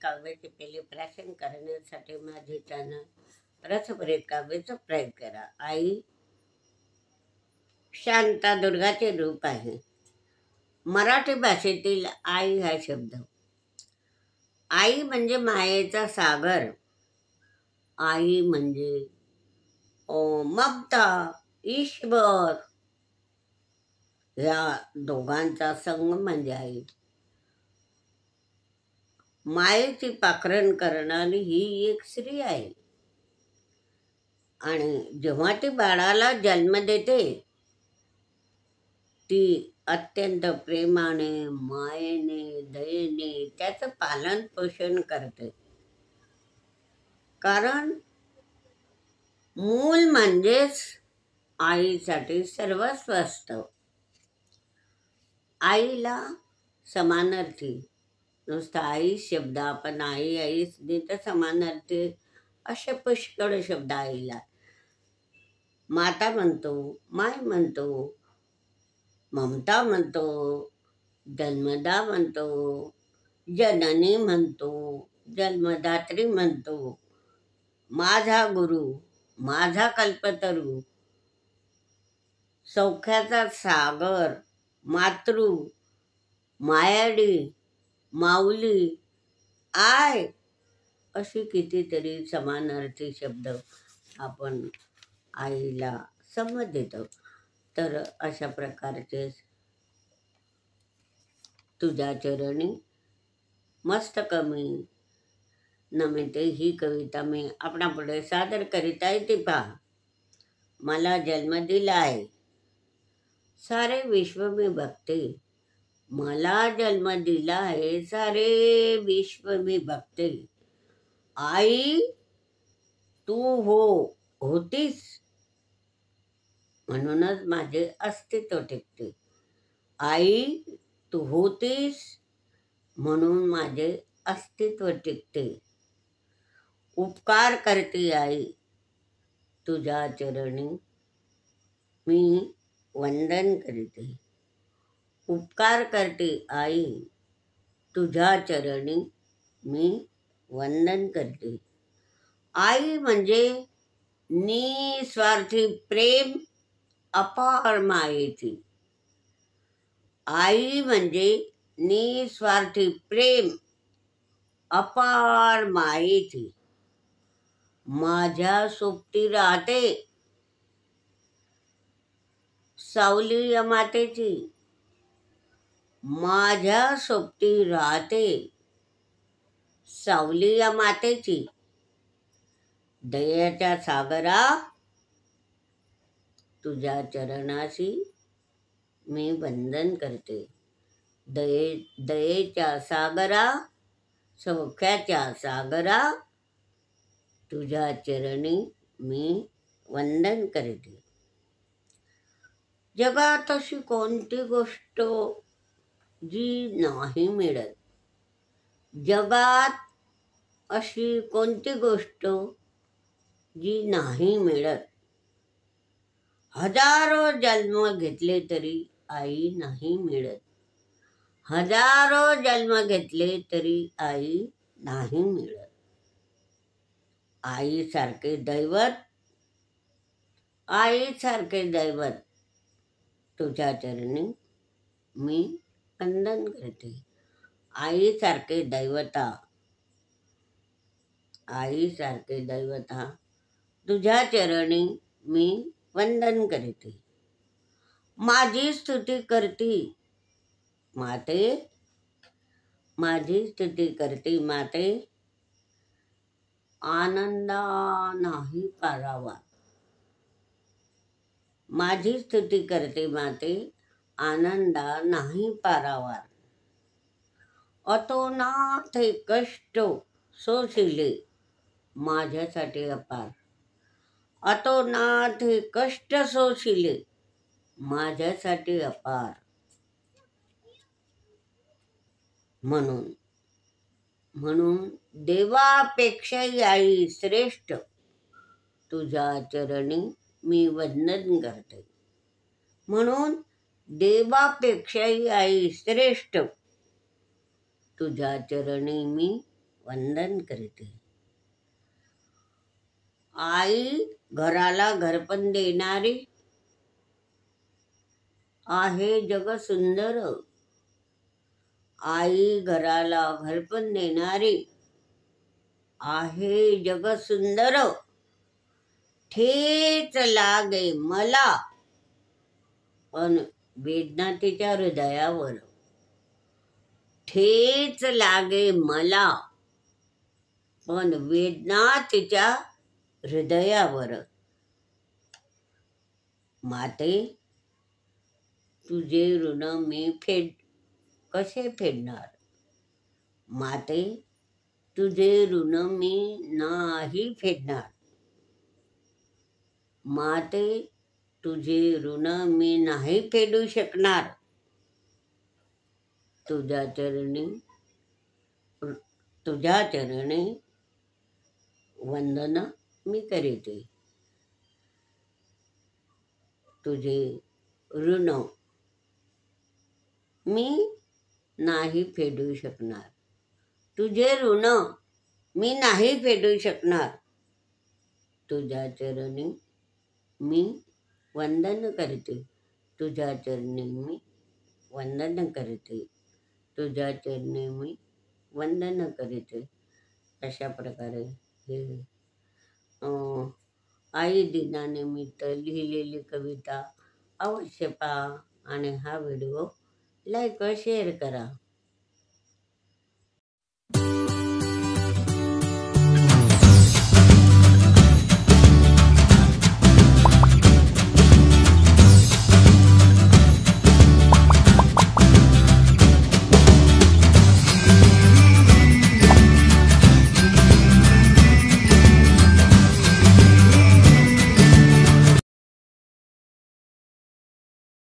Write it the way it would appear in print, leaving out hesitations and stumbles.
काव्याचे पहिले प्राशन करण्यासाठी माझे चॅनल रसभरीत काव्य सबस्क्राईब करा. आई शांता दुर्गाचे रूप आहे. मराठी भाषेतील आई हा शब्द, आई म्हणजे मायेचा सागर, आई म्हणजे ममता, ईश्वर या दोघांचा संगम म्हणजे आई. मायेची पाखरण करणारी ही एक स्त्री आहे. आणि जेव्हा ती बाळाला जन्म देते ती अत्यंत प्रेमाने, मायेने, दयेने त्याचं पालन पोषण करते. कारण मूल म्हणजेच आईसाठी सर्वस्व असतं. आईला समानार्थी नुसतं आई शब्द, आपण आई आईच नाही तर समानार्थी असे पुष्कळ शब्द आईला. माता म्हणतो, माय म्हणतो, ममता म्हणतो, जन्मदा म्हणतो, जननी म्हणतो, जन्मदात्री म्हणतो, माझा गुरु, माझा कल्पतरू, सौख्याचा सागर, मातृ, मायाडी, माऊली, आय अशी कितीतरी समानार्थी शब्द आपण आईला संबोध देतो. तर अशा प्रकारचे तुझ्या चरणी मस्तक मी नमिते ही कविता मी आपणापुढे सादर करीत आहे. ती पहा. मला जन्म दिला आहे, सारे विश्व मी बघते. मला जन्म दिला आहे, सारे विश्व मी बघते. आई तू होतीस म्हणूनच माझे अस्तित्व टिकते. आई तू होतीस म्हणून माझे अस्तित्व टिकते. उपकार करते आई तुझ्या चरणी मी वंदन करते. उपकार करते आई तुझ्या चरणी मी वंदन करते. आई म्हणजे निस्वार्थी प्रेम, अपार मायेची. आई म्हणजे निस्वार्थी प्रेम, अपार मायेची. माझ्या सोबती राहते सावली या मातेची. माझ्या सोबती राहते सावली या मातेची. दयेच्या सागरा तुझ्या चरणाशी मी वंदन करते. दयेच्या सागरा, सौख्याच्या सागरा तुझ्या चरणी मी वंदन करते. जगात अशी कोणती गोष्ट जी नाही मिळत. जगात अशी कोणती गोष्ट जी नाही मिळत. हजारो जन्म घेतले तरी आई नाही मिळत. हजारो जन्म घेतले तरी आई नाही मिळत. आईसारखे दैवत, आईसारखे दैवत तुझ्या चरणी मी वंदन करते. आईसारखे दैवता, आईसारखे दैवता तुझ्या चरणी मी वंदन करते. माझी स्तुती करती माते, माझी स्तुती करती माते, आनंदा नाही पारावा. माझी स्तुती करते माते, आनंदा नाही पारावार. अतोनाथ हे कष्ट सोसिले माझ्यासाठी अपार. अतोनाथ हे कष्ट सोसिले माझ्यासाठी अपार. म्हणून देवापेक्षाही आई श्रेष्ठ तुझ्या चरणी मी वंदन करते. म्हणून देवापेक्षाही आई श्रेष्ठ तुझ्या चरणी मी वंदन करते. आई घराला घरपण देणारी आहे जग सुंदर. आई घराला घरपण देणारी आहे जग सुंदर. ठेच लागे मला पण वेदना तिच्या हृदयावर. ठेच लागे मला पण वेदना तिच्या हृदयावर. माते तुझे ऋण मी कसे फेडणार. माते तुझे ऋण मी नाही फेडणार. माते तुझे ऋण मी नाही फेडू शकणार. तुझ्या चरणी वंदन मी करीते. तुझे ऋण मी नाही फेडू शकणार. तुझे ऋण मी नाही फेडू शकणार. तुझ्या चरणी मी वंदन करते. तुझ्या चरणी मी वंदन करते. तुझ्या चरणी मी वंदन करते. अशा प्रकारे हे आई दिनानिमित्त लिहिलेली कविता अवश्य पहा आणि हा व्हिडिओ लाईक व शेअर करा.